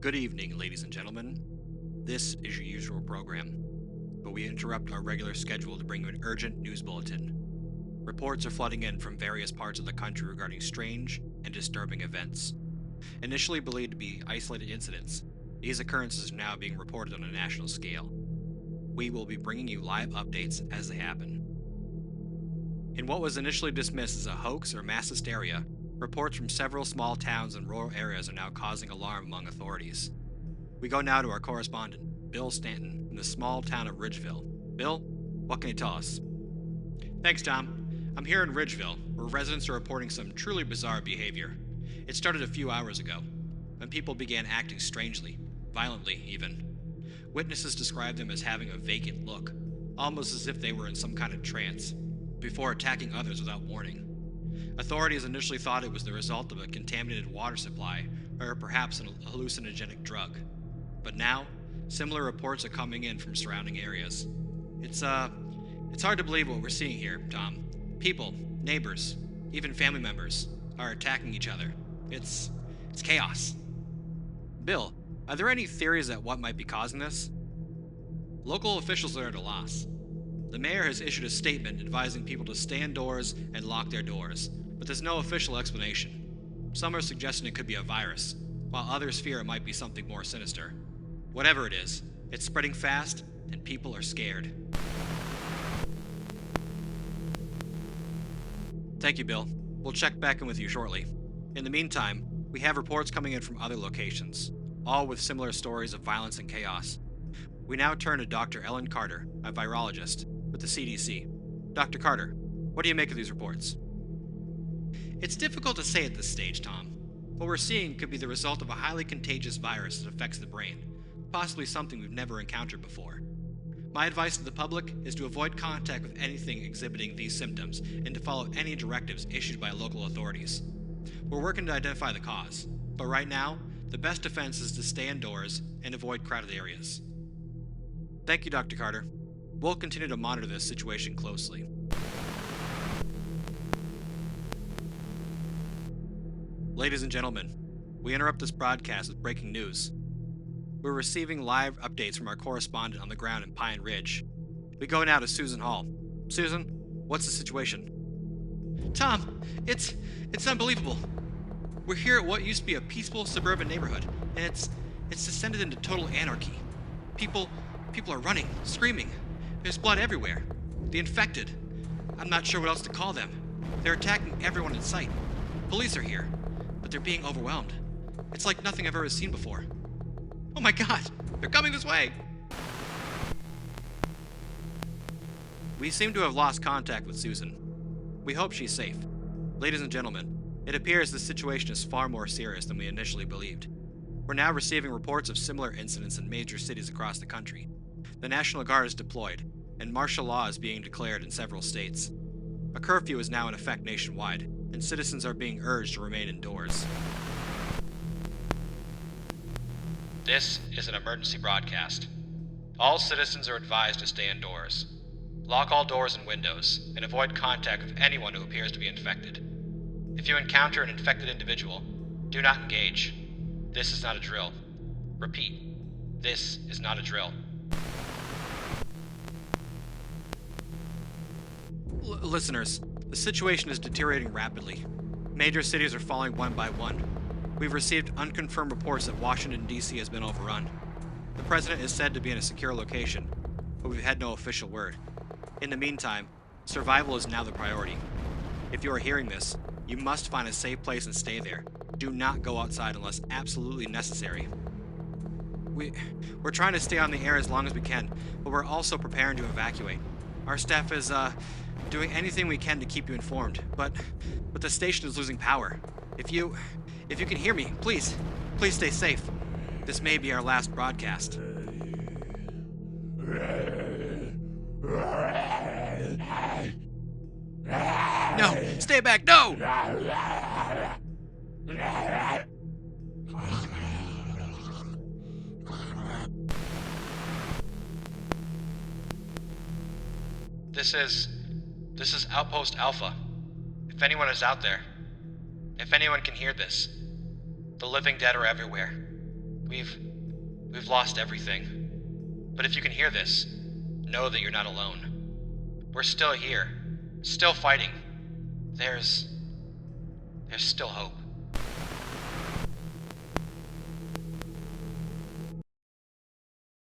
Good evening, ladies and gentlemen. This is your usual program, but we interrupt our regular schedule to bring you an urgent news bulletin. Reports are flooding in from various parts of the country regarding strange and disturbing events. Initially believed to be isolated incidents, these occurrences are now being reported on a national scale. We will be bringing you live updates as they happen. In what was initially dismissed as a hoax or mass hysteria, reports from several small towns and rural areas are now causing alarm among authorities. We go now to our correspondent, Bill Stanton, from the small town of Ridgeville. Bill, what can you tell us? Thanks, Tom. I'm here in Ridgeville, where residents are reporting some truly bizarre behavior. It started a few hours ago, when people began acting strangely, violently even. Witnesses described them as having a vacant look, almost as if they were in some kind of trance, before attacking others without warning. Authorities initially thought it was the result of a contaminated water supply, or perhaps an hallucinogenic drug. But now, similar reports are coming in from surrounding areas. It's hard to believe what we're seeing here, Tom. People, neighbors, even family members are attacking each other. It's chaos. Bill, are there any theories at what might be causing this? Local officials are at a loss. The mayor has issued a statement advising people to stay indoors and lock their doors, but there's no official explanation. Some are suggesting it could be a virus, while others fear it might be something more sinister. Whatever it is, it's spreading fast, and people are scared. Thank you, Bill. We'll check back in with you shortly. In the meantime, we have reports coming in from other locations, all with similar stories of violence and chaos. We now turn to Dr. Ellen Carter, a virologist with the CDC. Dr. Carter, what do you make of these reports? It's difficult to say at this stage, Tom. What we're seeing could be the result of a highly contagious virus that affects the brain, possibly something we've never encountered before. My advice to the public is to avoid contact with anything exhibiting these symptoms and to follow any directives issued by local authorities. We're working to identify the cause, but right now, the best defense is to stay indoors and avoid crowded areas. Thank you, Dr. Carter. We'll continue to monitor this situation closely. Ladies and gentlemen, we interrupt this broadcast with breaking news. We're receiving live updates from our correspondent on the ground in Pine Ridge. We go now to Susan Hall. Susan, what's the situation? Tom, it's unbelievable. We're here at what used to be a peaceful suburban neighborhood, and it's descended into total anarchy. People are running, screaming. There's blood everywhere. The infected. I'm not sure what else to call them. They're attacking everyone in sight. Police are here, but they're being overwhelmed. It's like nothing I've ever seen before. Oh my God, they're coming this way! We seem to have lost contact with Susan. We hope she's safe. Ladies and gentlemen, it appears the situation is far more serious than we initially believed. We're now receiving reports of similar incidents in major cities across the country. The National Guard is deployed, and martial law is being declared in several states. A curfew is now in effect nationwide, and citizens are being urged to remain indoors. This is an emergency broadcast. All citizens are advised to stay indoors. Lock all doors and windows, and avoid contact with anyone who appears to be infected. If you encounter an infected individual, do not engage. This is not a drill. Repeat, this is not a drill. Listeners, the situation is deteriorating rapidly. Major cities are falling one by one. We've received unconfirmed reports that Washington, D.C. has been overrun. The president is said to be in a secure location, but we've had no official word. In the meantime, survival is now the priority. If you are hearing this, you must find a safe place and stay there. Do not go outside unless absolutely necessary. We're trying to stay on the air as long as we can, but we're also preparing to evacuate. Our staff is doing anything we can to keep you informed, but the station is losing power. If you can hear me, please stay safe. This may be our last broadcast. No! Stay back! No! This is Outpost Alpha. If anyone is out there, if anyone can hear this, the living dead are everywhere. We've lost everything. But if you can hear this, know that you're not alone. We're still here, still fighting. There's still hope.